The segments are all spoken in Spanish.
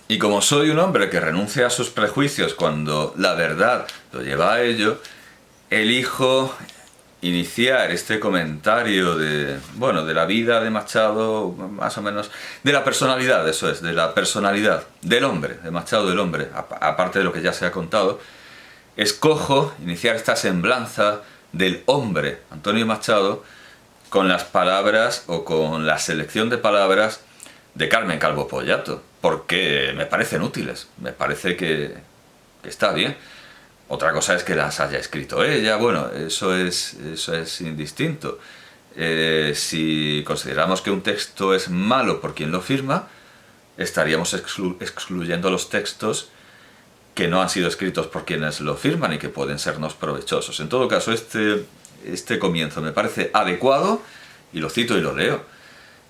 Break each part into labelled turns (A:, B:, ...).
A: Y como soy un hombre que renuncia a sus prejuicios cuando la verdad lo lleva a ello, elijo iniciar este comentario de, bueno, de la vida de Machado, más o menos, de la personalidad, eso es, de la personalidad del hombre, de Machado del hombre, aparte de lo que ya se ha contado, escojo iniciar esta semblanza del hombre, Antonio Machado, con las palabras o con la selección de palabras de Carmen Calvo Pollato, porque me parecen útiles, me parece que está bien. Otra cosa es que las haya escrito ella, bueno, eso es indistinto. Si consideramos que un texto es malo por quien lo firma, estaríamos excluyendo los textos que no han sido escritos por quienes lo firman y que pueden sernos provechosos. En todo caso, este comienzo me parece adecuado y lo cito y lo leo.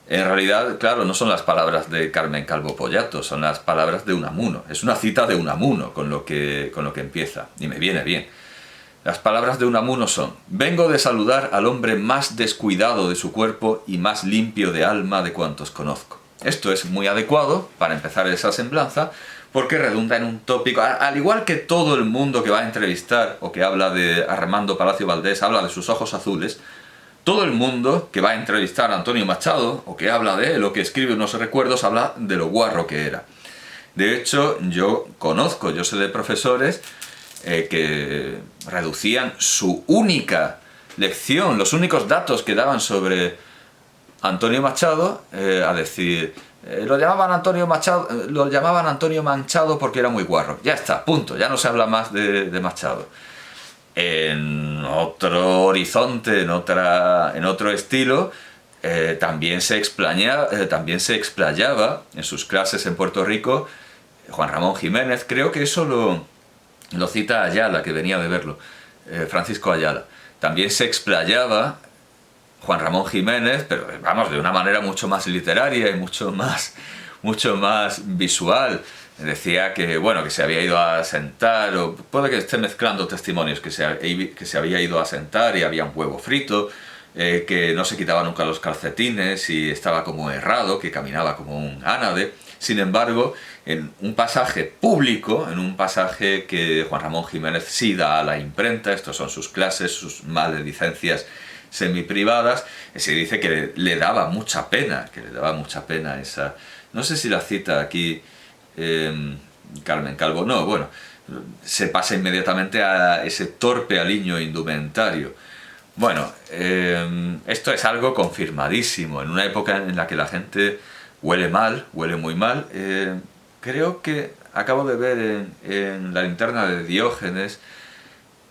A: En realidad, claro, no son las palabras de Carmen Calvo Pollato, son las palabras de Unamuno. Es una cita de Unamuno con lo que empieza, y me viene bien. Las palabras de Unamuno son: vengo de saludar al hombre más descuidado de su cuerpo y más limpio de alma de cuantos conozco. Esto es muy adecuado para empezar esa semblanza, porque redunda en un tópico, al igual que todo el mundo que va a entrevistar o que habla de Armando Palacio Valdés, habla de sus ojos azules. Todo el mundo que va a entrevistar a Antonio Machado, o que habla de él, o que escribe unos recuerdos, habla de lo guarro que era. De hecho, yo sé de profesores que reducían su única lección, los únicos datos que daban sobre Antonio Machado, a decir, lo llamaban Antonio Manchado porque era muy guarro. Ya está, punto, ya no se habla más de Machado. En otro horizonte, en otro estilo, también se explayaba en sus clases en Puerto Rico Juan Ramón Jiménez. Creo que eso lo cita Ayala, que venía de verlo, Francisco Ayala. También se explayaba Juan Ramón Jiménez, pero vamos, de una manera mucho más literaria y mucho más visual. Decía que, bueno, que se había ido a sentar, o puede que esté mezclando testimonios, que se había ido a sentar y había un huevo frito, que no se quitaba nunca los calcetines y estaba como errado, que caminaba como un ánade. Sin embargo, en un pasaje público, en un pasaje que Juan Ramón Jiménez sí da a la imprenta, estos son sus clases, sus maledicencias semiprivadas, se dice que le daba mucha pena, esa... No sé si la cita aquí Carmen Calvo, no, bueno, se pasa inmediatamente a ese torpe aliño indumentario. Bueno, esto es algo confirmadísimo, en una época en la que la gente huele mal, huele muy mal. Creo que acabo de ver en la linterna de Diógenes,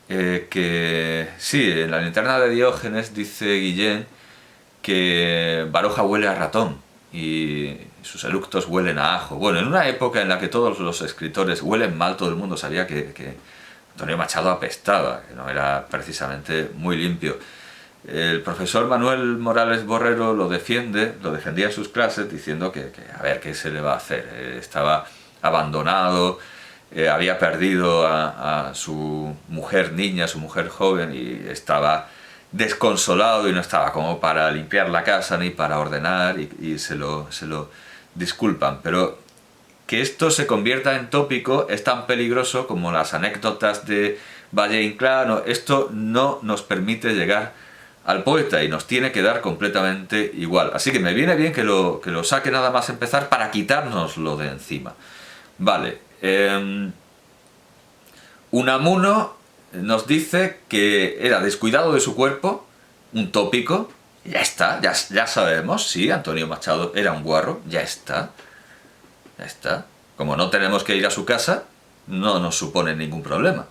A: que sí, en la linterna de Diógenes dice Guillén que Baroja huele a ratón y sus eructos huelen a ajo. Bueno, en una época en la que todos los escritores huelen mal, todo el mundo sabía que Antonio Machado apestaba, que no era precisamente muy limpio. El profesor Manuel Morales Borrero lo defendía en sus clases diciendo que a ver, ¿qué se le va a hacer? Estaba abandonado, había perdido a su mujer niña, su mujer joven, y estaba desconsolado y no estaba como para limpiar la casa ni para ordenar, y se lo disculpan. Pero que esto se convierta en tópico es tan peligroso como las anécdotas de Valle Inclán. Esto no nos permite llegar al poeta y nos tiene que dar completamente igual. Así que me viene bien que lo saque nada más empezar para quitárnoslo de encima. Vale. Unamuno nos dice que era descuidado de su cuerpo, un tópico. Ya está, ya sabemos, sí, Antonio Machado era un guarro, ya está. Ya está. Como no tenemos que ir a su casa, no nos supone ningún problema.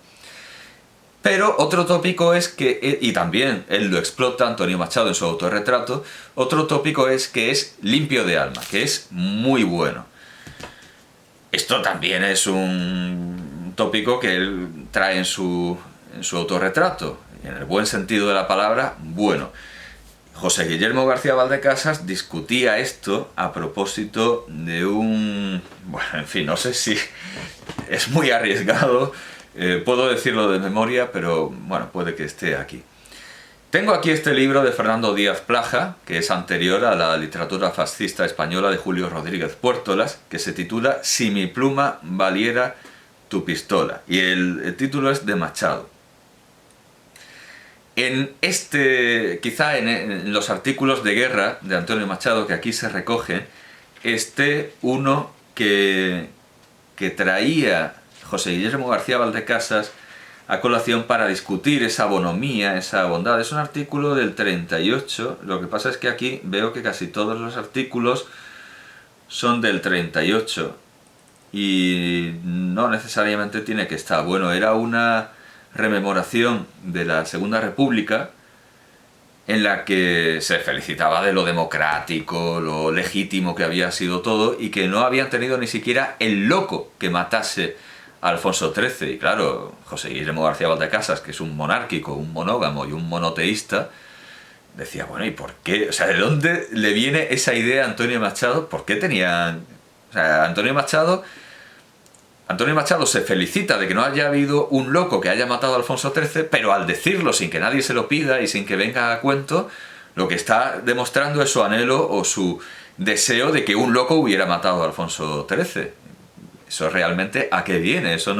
A: Pero otro tópico es que, y también él lo explota, Antonio Machado, en su autorretrato, otro tópico es que es limpio de alma, que es muy bueno. Esto también es un tópico que él trae en su autorretrato, en el buen sentido de la palabra, bueno. José Guillermo García Valdecasas discutía esto a propósito de un... Bueno, en fin, no sé si es muy arriesgado, puedo decirlo de memoria, pero bueno, puede que esté aquí. Tengo aquí este libro de Fernando Díaz Plaja, que es anterior a la literatura fascista española de Julio Rodríguez Puertolas, que se titula Si mi pluma valiera tu pistola. Y el título es de Machado. Quizá en los artículos de guerra de Antonio Machado, que aquí se recogen, uno que traía José Guillermo García Valdecasas a colación para discutir esa bonomía, esa bondad. Es un artículo del 38, lo que pasa es que aquí veo que casi todos los artículos son del 38 y no necesariamente tiene que estar. Bueno, era una rememoración de la Segunda República en la que se felicitaba de lo democrático, lo legítimo que había sido todo y que no habían tenido ni siquiera el loco que matase a Alfonso XIII. Y claro, José Guillermo García Valdecasas, que es un monárquico, un monógamo y un monoteísta, decía, bueno, ¿y por qué? O sea, ¿de dónde le viene esa idea a Antonio Machado? ¿Por qué tenían...? O sea, Antonio Machado se felicita de que no haya habido un loco que haya matado a Alfonso XIII, pero al decirlo sin que nadie se lo pida y sin que venga a cuento, lo que está demostrando es su anhelo o su deseo de que un loco hubiera matado a Alfonso XIII. Eso realmente ¿a qué viene? Eso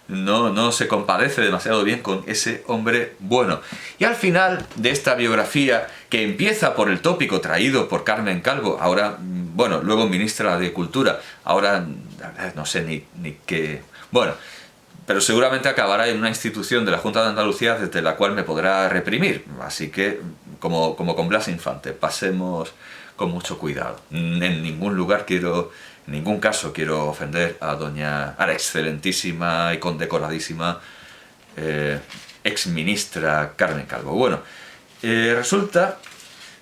A: no se compadece demasiado bien con ese hombre bueno. Y al final de esta biografía, que empieza por el tópico traído por Carmen Calvo, ahora, bueno, luego ministra de Cultura, ahora no sé ni qué... Bueno, pero seguramente acabará en una institución de la Junta de Andalucía desde la cual me podrá reprimir. Así que, como con Blas Infante, pasemos con mucho cuidado. En ningún caso quiero ofender a la excelentísima y condecoradísima exministra Carmen Calvo. Bueno, resulta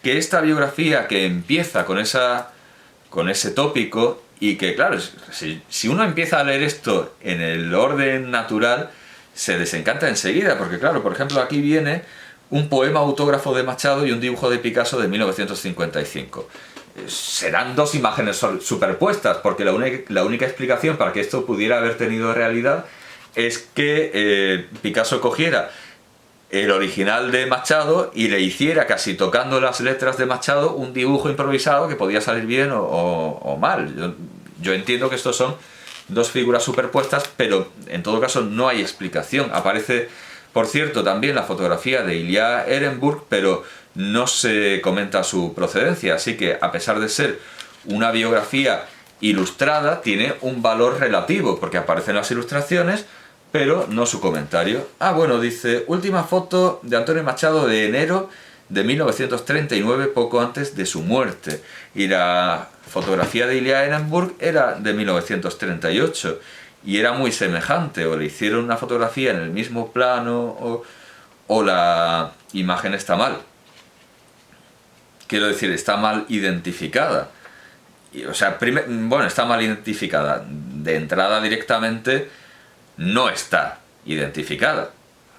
A: que esta biografía que empieza con ese tópico y que, claro, si uno empieza a leer esto en el orden natural, se desencanta enseguida, porque claro, por ejemplo, aquí viene un poema autógrafo de Machado y un dibujo de Picasso de 1955. Serán dos imágenes superpuestas, porque la única explicación para que esto pudiera haber tenido realidad es que Picasso cogiera el original de Machado y le hiciera, casi tocando las letras de Machado, un dibujo improvisado que podía salir bien o mal. Yo entiendo que estos son dos figuras superpuestas, pero en todo caso no hay explicación. Aparece, por cierto, también la fotografía de Ilya Ehrenburg, pero no se comenta su procedencia, así que a pesar de ser una biografía ilustrada, tiene un valor relativo, porque aparecen las ilustraciones, pero no su comentario. Ah, bueno, dice, última foto de Antonio Machado de enero de 1939, poco antes de su muerte. Y la fotografía de Ilya Ehrenburg era de 1938, y era muy semejante, o le hicieron una fotografía en el mismo plano, o la imagen está mal. Quiero decir, está mal identificada. O sea, está mal identificada. De entrada directamente no está identificada.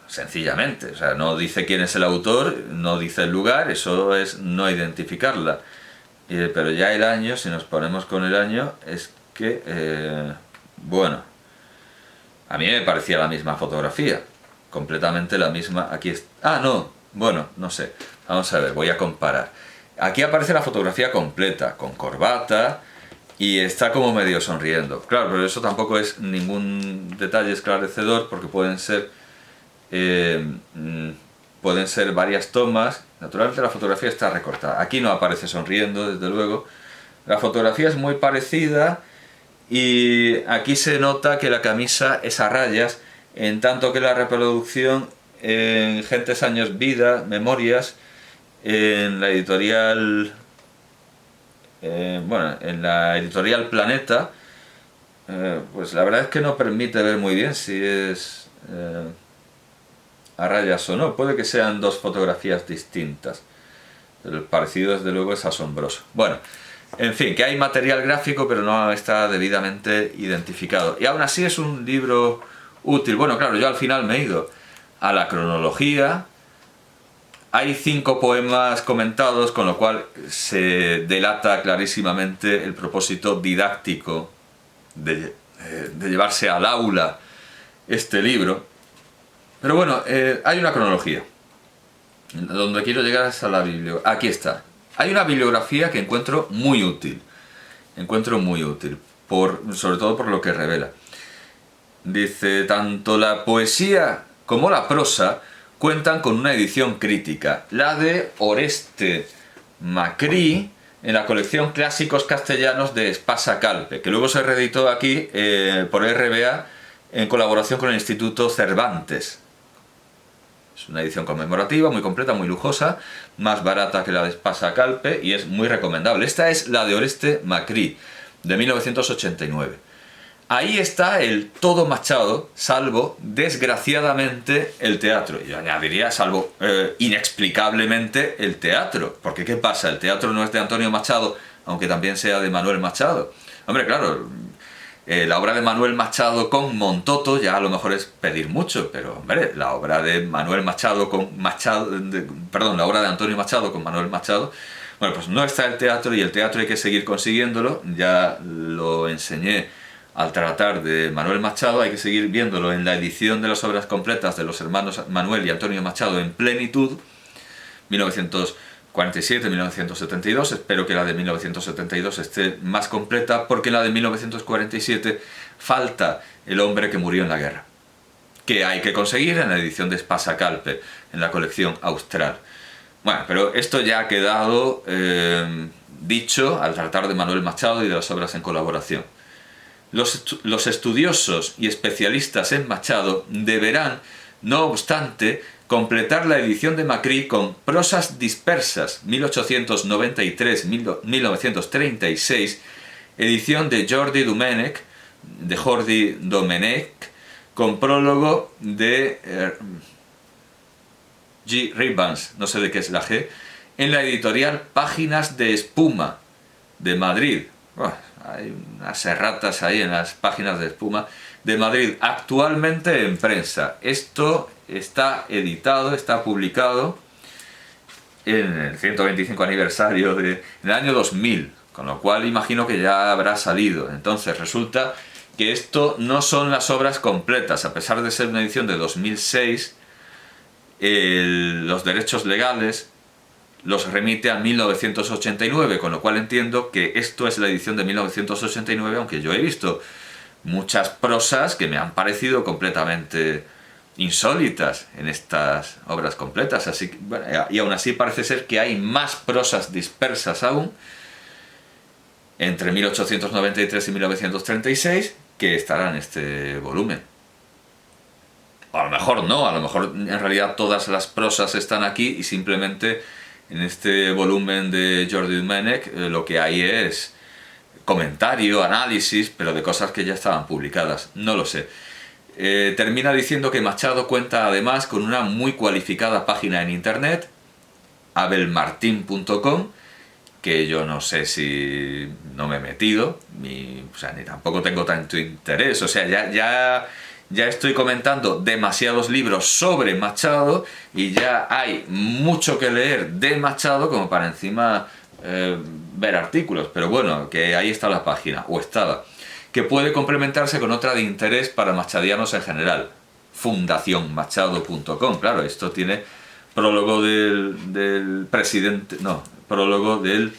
A: Sencillamente. O sea, no dice quién es el autor, no dice el lugar, eso es no identificarla. Pero ya el año, si nos ponemos con el año, es que, bueno, a mí me parecía la misma fotografía. Completamente la misma. Aquí está. Ah, no. Bueno, no sé. Vamos a ver, voy a comparar. Aquí aparece la fotografía completa, con corbata, y está como medio sonriendo. Claro, pero eso tampoco es ningún detalle esclarecedor, porque pueden ser varias tomas. Naturalmente la fotografía está recortada. Aquí no aparece sonriendo, desde luego. La fotografía es muy parecida, y aquí se nota que la camisa es a rayas, en tanto que la reproducción en Gentes Años Vida, Memorias, en la editorial en la editorial Planeta, pues la verdad es que no permite ver muy bien si es a rayas o no. Puede que sean dos fotografías distintas, pero el parecido desde luego es asombroso. Bueno, en fin, que hay material gráfico pero no está debidamente identificado, y aún así es un libro útil. Bueno, claro, yo al final me he ido a la cronología. Hay 5 poemas comentados, con lo cual se delata clarísimamente el propósito didáctico de llevarse al aula este libro. Pero bueno, hay una cronología. Donde quiero llegar es a la bibliografía. Aquí está. Hay una bibliografía que encuentro muy útil. Sobre todo por lo que revela. Dice, tanto la poesía como la prosa cuentan con una edición crítica, la de Oreste Macri, en la colección Clásicos Castellanos de Espasa Calpe, que luego se reeditó aquí por RBA en colaboración con el Instituto Cervantes. Es una edición conmemorativa, muy completa, muy lujosa, más barata que la de Espasa Calpe y es muy recomendable. Esta es la de Oreste Macri, de 1989. Ahí está el todo Machado, salvo, desgraciadamente, el teatro. Yo añadiría, salvo, inexplicablemente, el teatro. Porque ¿qué pasa? El teatro no es de Antonio Machado, aunque también sea de Manuel Machado. Hombre, claro, la obra de Manuel Machado con Montoto ya a lo mejor es pedir mucho, pero, hombre, la obra de Manuel Machado con Machado... la obra de Antonio Machado con Manuel Machado... Bueno, pues no está el teatro y el teatro hay que seguir consiguiéndolo. Ya lo enseñé al tratar de Manuel Machado, hay que seguir viéndolo en la edición de las obras completas de los hermanos Manuel y Antonio Machado en plenitud, 1947-1972, espero que la de 1972 esté más completa, porque en la de 1947 falta el hombre que murió en la guerra, que hay que conseguir en la edición de Espasa Calpe, en la colección austral. Bueno, pero esto ya ha quedado dicho al tratar de Manuel Machado y de las obras en colaboración. Los estudiosos y especialistas en Machado deberán, no obstante, completar la edición de Macri con prosas dispersas 1893-1936, edición de Jordi Domènech, con prólogo de G. Ribans, no sé de qué es la G, en la editorial Páginas de Espuma, de Madrid. Hay unas erratas ahí en las Páginas de Espuma de Madrid, actualmente en prensa. Esto está editado, está publicado en el 125 aniversario del año 2000, con lo cual imagino que ya habrá salido. Entonces resulta que esto no son las obras completas, a pesar de ser una edición de 2006, los derechos legales los remite a 1989, con lo cual entiendo que esto es la edición de 1989, aunque yo he visto muchas prosas que me han parecido completamente insólitas en estas obras completas, así que, bueno, y aún así parece ser que hay más prosas dispersas aún entre 1893 y 1936 que estarán en este volumen. A lo mejor no, a lo mejor en realidad todas las prosas están aquí y simplemente en este volumen de Jordi Domènech lo que hay es comentario, análisis, pero de cosas que ya estaban publicadas, no lo sé. Termina diciendo que Machado cuenta además con una muy cualificada página en internet, abelmartin.com, que yo no sé si no me he metido, ni tampoco tengo tanto interés, o sea, ya estoy comentando demasiados libros sobre Machado y ya hay mucho que leer de Machado como para encima ver artículos, pero bueno, que ahí está la página, o estaba, que puede complementarse con otra de interés para machadianos en general, fundacionmachado.com. Claro, esto tiene prólogo del presidente, no, prólogo del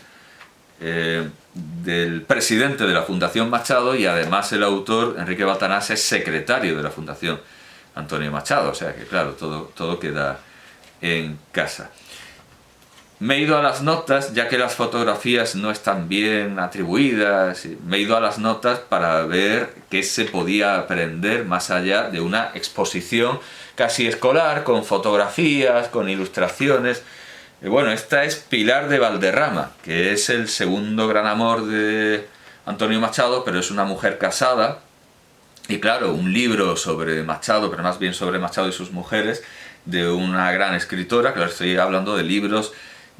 A: presidente de la Fundación Machado, y además el autor, Enrique Batanás, es secretario de la Fundación Antonio Machado, o sea que claro, todo queda en casa. Me he ido a las notas, ya que las fotografías no están bien atribuidas, me he ido a las notas para ver qué se podía aprender más allá de una exposición casi escolar, con fotografías, con ilustraciones. Bueno, esta es Pilar de Valderrama, que es el segundo gran amor de Antonio Machado, pero es una mujer casada. Y claro, un libro sobre Machado, pero más bien sobre Machado y sus mujeres, de una gran escritora. Claro, estoy hablando de libros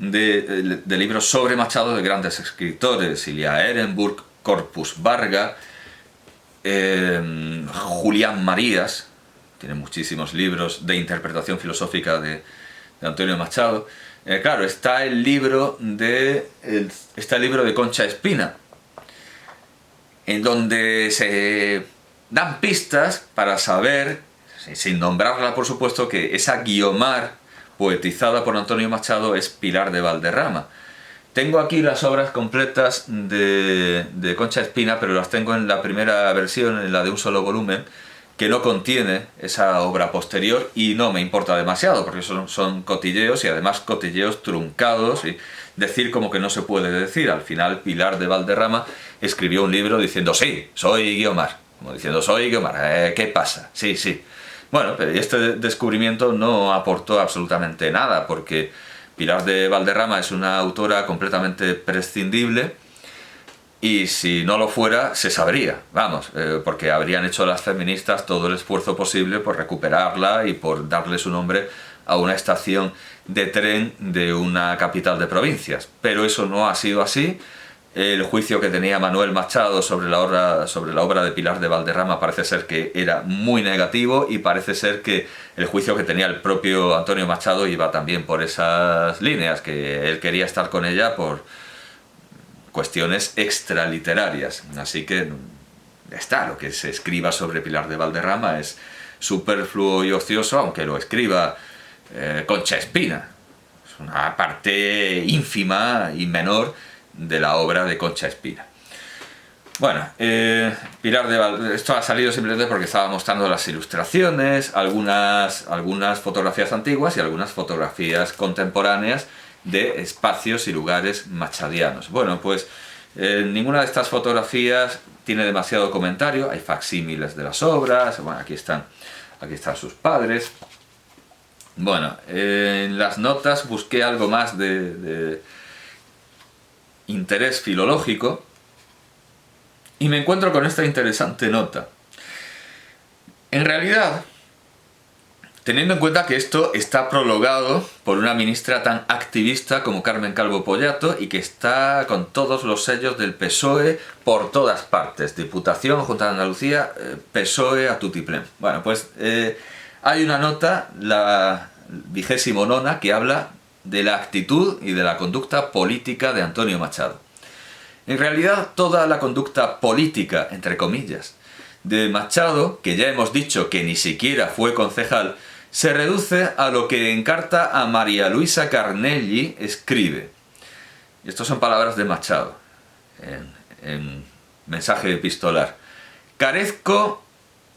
A: libros sobre Machado de grandes escritores: Ilia Ehrenburg, Corpus Barga, Julián Marías. Tiene muchísimos libros de interpretación filosófica de Antonio Machado. Claro, está el libro de Concha Espina, en donde se dan pistas para saber, sin nombrarla por supuesto, que esa Guiomar poetizada por Antonio Machado, es Pilar de Valderrama. Tengo aquí las obras completas de Concha Espina, pero las tengo en la primera versión, en la de un solo volumen, que no contiene esa obra posterior, y no me importa demasiado, porque son cotilleos, y además cotilleos truncados, y decir como que no se puede decir. Al final Pilar de Valderrama escribió un libro diciendo: sí, soy Guiomar, como diciendo: soy Guiomar, ¿qué pasa? Sí, sí. Bueno, pero este descubrimiento no aportó absolutamente nada, porque Pilar de Valderrama es una autora completamente prescindible, y si no lo fuera, se sabría, vamos, porque habrían hecho las feministas todo el esfuerzo posible por recuperarla y por darle su nombre a una estación de tren de una capital de provincias. Pero eso no ha sido así. El juicio que tenía Manuel Machado sobre la obra de Pilar de Valderrama parece ser que era muy negativo, y parece ser que el juicio que tenía el propio Antonio Machado iba también por esas líneas, que él quería estar con ella por cuestiones extraliterarias. Así que está, lo que se escriba sobre Pilar de Valderrama es superfluo y ocioso, aunque lo escriba Concha Espina. Es una parte ínfima y menor de la obra de Concha Espina. Bueno, Pilar de Valderrama, esto ha salido simplemente porque estaba mostrando las ilustraciones, algunas fotografías antiguas y algunas fotografías contemporáneas de espacios y lugares machadianos. Bueno, pues ninguna de estas fotografías tiene demasiado comentario. Hay facsímiles de las obras. Bueno, aquí están sus padres. Bueno, en las notas busqué algo más de interés filológico, y me encuentro con esta interesante nota. En realidad, teniendo en cuenta que esto está prologado por una ministra tan activista como Carmen Calvo Pollato, y que está con todos los sellos del PSOE por todas partes, Diputación, Junta de Andalucía, PSOE a tutiplén. Bueno, pues hay una nota, la 29ª, que habla de la actitud y de la conducta política de Antonio Machado. En realidad, toda la conducta política, entre comillas, de Machado, que ya hemos dicho que ni siquiera fue concejal, se reduce a lo que en carta a María Luisa Carnelli escribe. Y estas son palabras de Machado, en mensaje epistolar. Carezco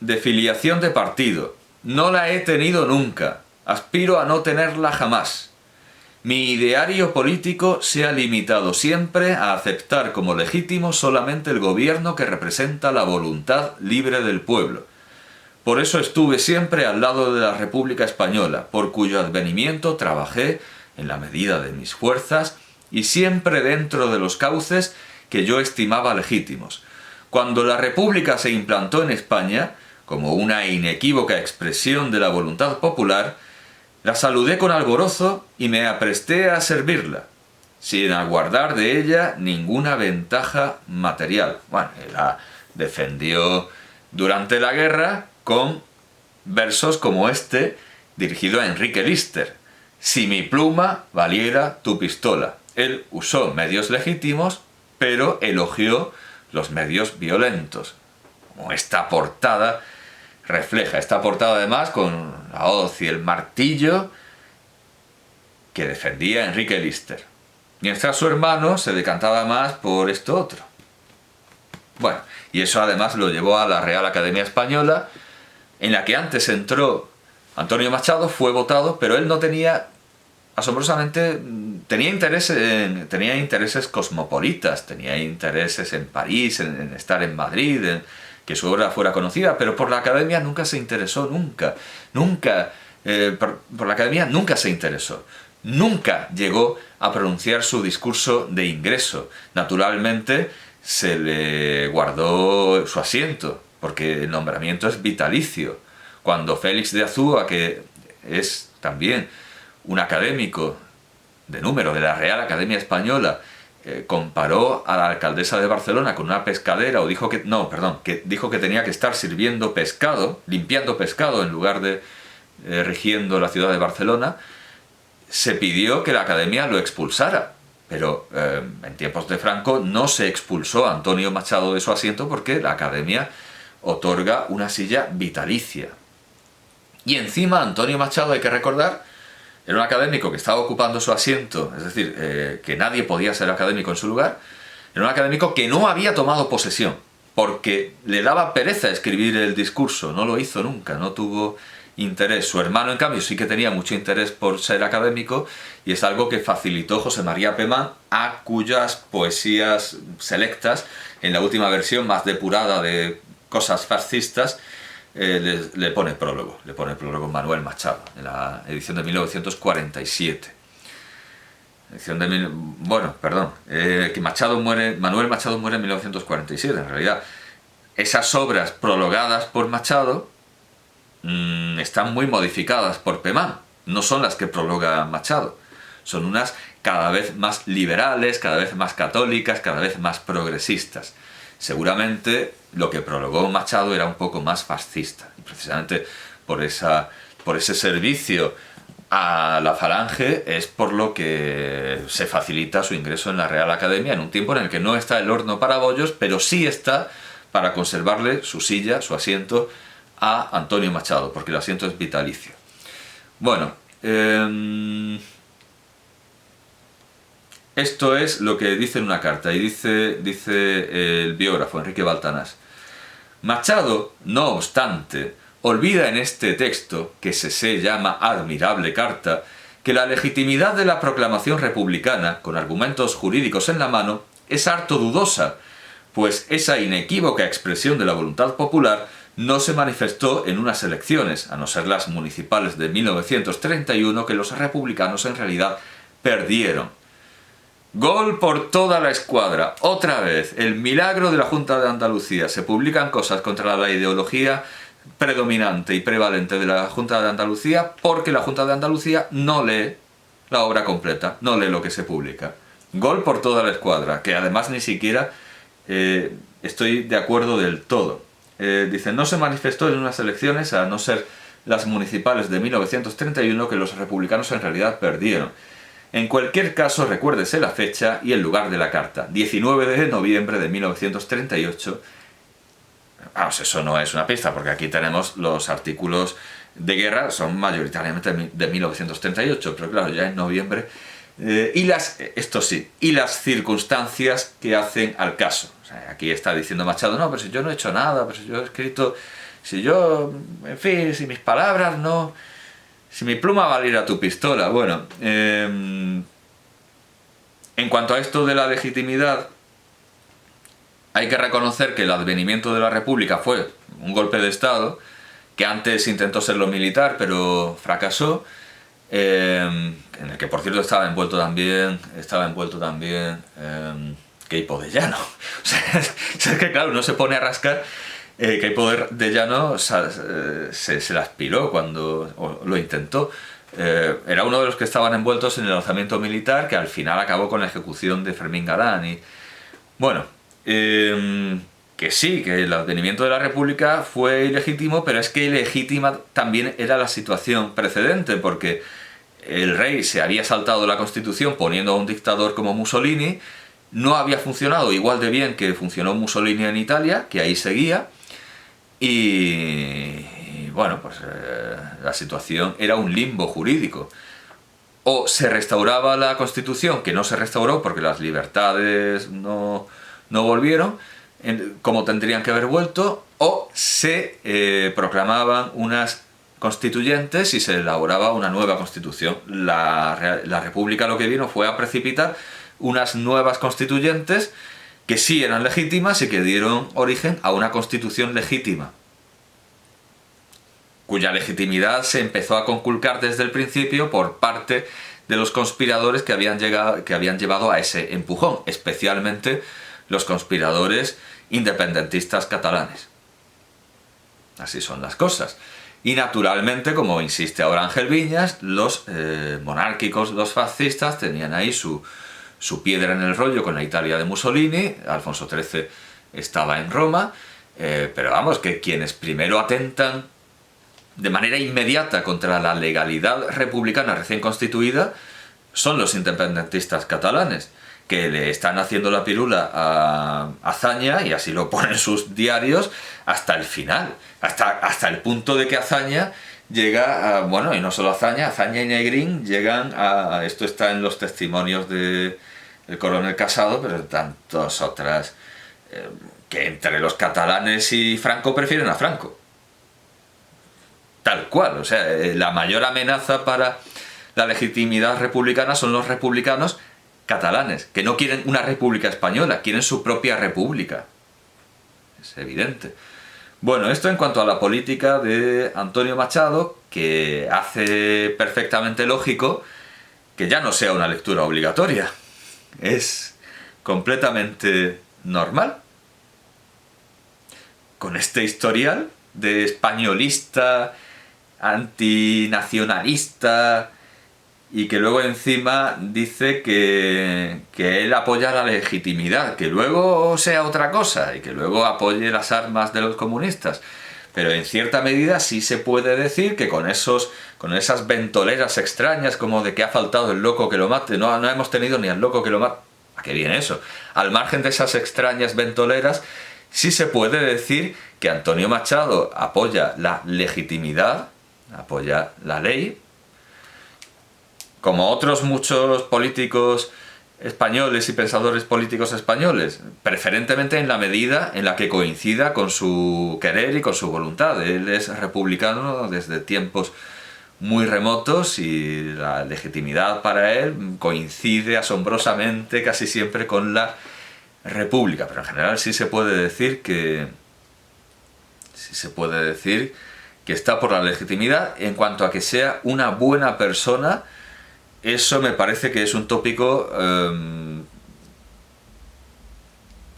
A: de filiación de partido. No la he tenido nunca. Aspiro a no tenerla jamás. Mi ideario político se ha limitado siempre a aceptar como legítimo solamente el gobierno que representa la voluntad libre del pueblo. Por eso estuve siempre al lado de la República Española, por cuyo advenimiento trabajé en la medida de mis fuerzas y siempre dentro de los cauces que yo estimaba legítimos. Cuando la República se implantó en España, como una inequívoca expresión de la voluntad popular, la saludé con alborozo y me apresté a servirla, sin aguardar de ella ninguna ventaja material. Bueno, la defendió durante la guerra con versos como este, dirigido a Enrique Lister: si mi pluma valiera tu pistola. Él usó medios legítimos, pero elogió los medios violentos, como esta portada refleja. Esta portada además con la hoz y el martillo que defendía Enrique Lister. Mientras su hermano se decantaba más por esto otro. Bueno, y eso además lo llevó a la Real Academia Española, en la que antes entró Antonio Machado, fue votado, pero él no tenía, asombrosamente, tenía intereses cosmopolitas, tenía intereses en París, en estar en Madrid, en que su obra fuera conocida, pero por la Academia nunca se interesó, por la Academia nunca se interesó, nunca llegó a pronunciar su discurso de ingreso. Naturalmente se le guardó su asiento, porque el nombramiento es vitalicio. Cuando Félix de Azúa, que es también un académico de número de la Real Academia Española, comparó a la alcaldesa de Barcelona con una pescadera, o dijo que dijo que tenía que estar sirviendo pescado, limpiando pescado, en lugar de rigiendo la ciudad de Barcelona, se pidió que la Academia lo expulsara. Pero en tiempos de Franco no se expulsó a Antonio Machado de su asiento, porque la Academia otorga una silla vitalicia. Y encima Antonio Machado, hay que recordar, Era un académico que estaba ocupando su asiento, es decir, que nadie podía ser académico en su lugar. Era un académico que no había tomado posesión, porque le daba pereza escribir el discurso, no lo hizo nunca, no tuvo interés. Su hermano, en cambio, sí que tenía mucho interés por ser académico, y es algo que facilitó José María Pemán, a cuyas poesías selectas, en la última versión más depurada de cosas fascistas, le pone prólogo Manuel Machado, en la edición de 1947. Que Manuel Machado muere en 1947. En realidad, esas obras prologadas por Machado están muy modificadas por Pemán. No son las que prologa Machado. Son unas cada vez más liberales, cada vez más católicas, cada vez más progresistas. Seguramente lo que prologó Machado era un poco más fascista, y precisamente por ese servicio a la Falange es por lo que se facilita su ingreso en la Real Academia, en un tiempo en el que no está el horno para bollos, pero sí está para conservarle su silla, su asiento, a Antonio Machado, porque el asiento es vitalicio. Bueno, esto es lo que dice en una carta, y dice el biógrafo Enrique Baltanás. Machado, no obstante, olvida en este texto, que se llama Admirable Carta, que la legitimidad de la proclamación republicana, con argumentos jurídicos en la mano, es harto dudosa, pues esa inequívoca expresión de la voluntad popular no se manifestó en unas elecciones, a no ser las municipales de 1931, que los republicanos en realidad perdieron. Gol por toda la escuadra. Otra vez, el milagro de la Junta de Andalucía. Se publican cosas contra la ideología predominante y prevalente de la Junta de Andalucía, porque la Junta de Andalucía no lee la obra completa, no lee lo que se publica. Gol por toda la escuadra, que además ni siquiera estoy de acuerdo del todo. Dice, no se manifestó en unas elecciones, a no ser las municipales de 1931, que los republicanos en realidad perdieron. En cualquier caso, recuérdese la fecha y el lugar de la carta, 19 de noviembre de 1938. Vamos, eso no es una pista, porque aquí tenemos los artículos de guerra, son mayoritariamente de 1938, pero claro, ya en noviembre. Y las circunstancias que hacen al caso. O sea, aquí está diciendo Machado, no, pero si yo no he hecho nada, pero si yo he escrito, en fin, si mis palabras no... Si mi pluma valiera tu pistola. Bueno, en cuanto a esto de la legitimidad, hay que reconocer que el advenimiento de la República fue un golpe de Estado, que antes intentó serlo militar, pero fracasó, en el que, por cierto, estaba envuelto también Queipo de Llano. O sea, es que, claro, uno se pone a rascar. Queipo de Llano se la aspiró cuando lo intentó. Era uno de los que estaban envueltos en el alzamiento militar, que al final acabó con la ejecución de Fermín Galán. Y, bueno, que sí, que el advenimiento de la República fue ilegítimo, pero es que ilegítima también era la situación precedente, porque el rey se había saltado la Constitución poniendo a un dictador como Mussolini. No había funcionado igual de bien que funcionó Mussolini en Italia, que ahí seguía. Y bueno, pues la situación era un limbo jurídico. O se restauraba la Constitución, que no se restauró porque las libertades no volvieron como tendrían que haber vuelto, o se proclamaban unas constituyentes y se elaboraba una nueva Constitución. La República lo que vino fue a precipitar unas nuevas constituyentes que sí eran legítimas y que dieron origen a una Constitución legítima, cuya legitimidad se empezó a conculcar desde el principio por parte de los conspiradores que habían llevado a ese empujón, especialmente los conspiradores independentistas catalanes. Así son las cosas. Y naturalmente, como insiste ahora Ángel Viñas, los monárquicos, los fascistas, tenían ahí su piedra en el rollo con la Italia de Mussolini. Alfonso XIII estaba en Roma, pero vamos, que quienes primero atentan de manera inmediata contra la legalidad republicana recién constituida son los independentistas catalanes, que le están haciendo la pirula a Azaña, y así lo ponen sus diarios, hasta el final, hasta el punto de que Azaña llega a, bueno, y no solo Azaña, Azaña y Negrín llegan a, esto está en los testimonios de el coronel Casado, pero en tantas otras, que entre los catalanes y Franco prefieren a Franco. Tal cual, o sea, la mayor amenaza para la legitimidad republicana son los republicanos catalanes, que no quieren una república española, quieren su propia república. Es evidente. Bueno, esto en cuanto a la política de Antonio Machado, que hace perfectamente lógico que ya no sea una lectura obligatoria. Es completamente normal. Con este historial de españolista, antinacionalista, y que luego encima dice que él apoya la legitimidad, que luego sea otra cosa y que luego apoye las armas de los comunistas. Pero en cierta medida sí se puede decir que con esas ventoleras extrañas como de que ha faltado el loco que lo mate, no hemos tenido ni al loco que lo mate. ¿A qué viene eso? Al margen de esas extrañas ventoleras, sí se puede decir que Antonio Machado apoya la legitimidad, apoya la ley, como otros muchos políticos españoles y pensadores políticos españoles, preferentemente en la medida en la que coincida con su querer y con su voluntad. Él es republicano desde tiempos muy remotos y la legitimidad para él coincide asombrosamente casi siempre con la república, pero en general sí se puede decir que está por la legitimidad. En cuanto a que sea una buena persona, eso me parece que es un tópico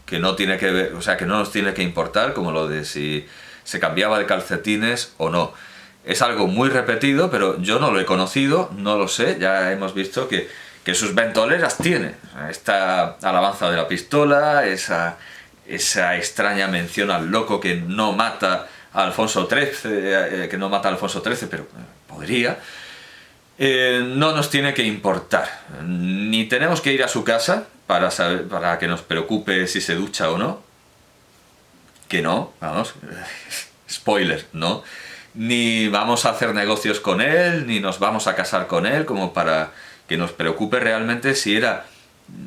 A: que no tiene que ver, o sea, que no nos tiene que importar, como lo de si se cambiaba de calcetines o no. Es algo muy repetido, pero yo no lo he conocido, no lo sé, ya hemos visto que sus ventoleras tiene. Esta alabanza de la pistola, esa extraña mención al loco que no mata a Alfonso XIII, pero podría. No nos tiene que importar, ni tenemos que ir a su casa para que nos preocupe si se ducha o no, que no, vamos, spoiler, no, ni vamos a hacer negocios con él, ni nos vamos a casar con él, como para que nos preocupe realmente si era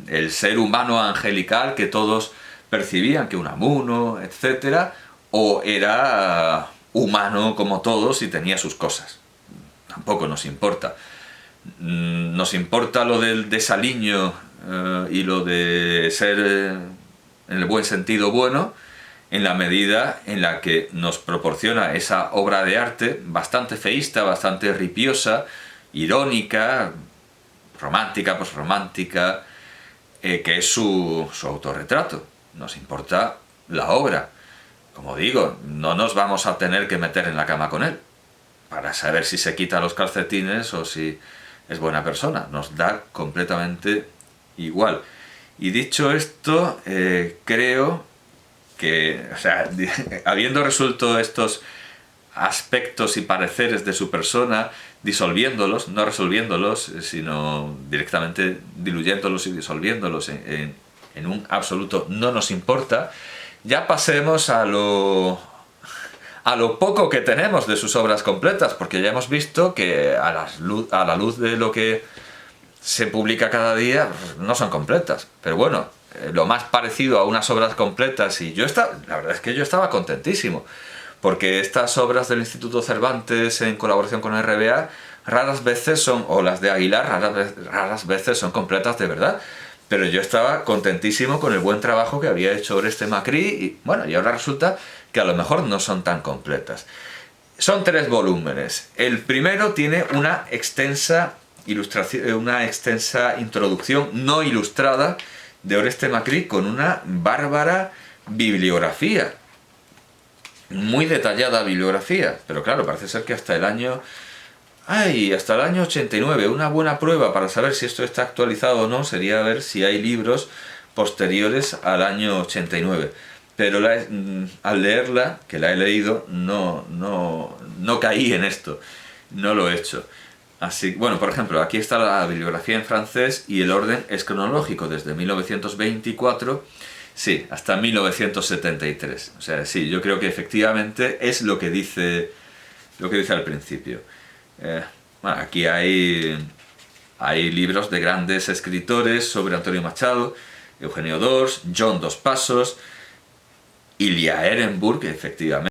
A: el ser humano angelical que todos percibían, que Unamuno, etc., o era humano como todos y tenía sus cosas. Tampoco nos importa. Nos importa lo del desaliño y lo de ser, en el buen sentido, bueno, en la medida en la que nos proporciona esa obra de arte bastante feísta, bastante ripiosa, irónica, romántica, posromántica, que es su autorretrato. Nos importa la obra. Como digo, no nos vamos a tener que meter en la cama con él para saber si se quita los calcetines o si es buena persona. Nos da completamente igual. Y dicho esto, creo que, o sea, habiendo resuelto estos aspectos y pareceres de su persona, disolviéndolos, no resolviéndolos, sino directamente diluyéndolos y disolviéndolos en un absoluto no nos importa, ya pasemos a lo poco que tenemos de sus obras completas, porque ya hemos visto que a la luz de lo que se publica cada día no son completas. Pero bueno, lo más parecido a unas obras completas, y la verdad es que yo estaba contentísimo, porque estas obras del Instituto Cervantes en colaboración con RBA raras veces son, o las de Aguilar, raras veces son completas de verdad. Pero yo estaba contentísimo con el buen trabajo que había hecho Oreste Macri y bueno, y ahora resulta que a lo mejor no son tan completas. Son 3 volúmenes. El primero tiene una extensa introducción no ilustrada de Oreste Macri con una bárbara bibliografía. Muy detallada bibliografía, pero claro, parece ser que hasta el año 89, una buena prueba para saber si esto está actualizado o no sería ver si hay libros posteriores al año 89. Pero al leerla, que la he leído, no caí en esto, no lo he hecho. Así, bueno, por ejemplo, aquí está la bibliografía en francés y el orden es cronológico, desde 1924, sí, hasta 1973. O sea, sí, yo creo que efectivamente es lo que dice lo que dice al principio. Bueno, aquí hay libros de grandes escritores sobre Antonio Machado, Eugenio d'Ors, John Dos Passos, Ilia Ehrenburg, efectivamente.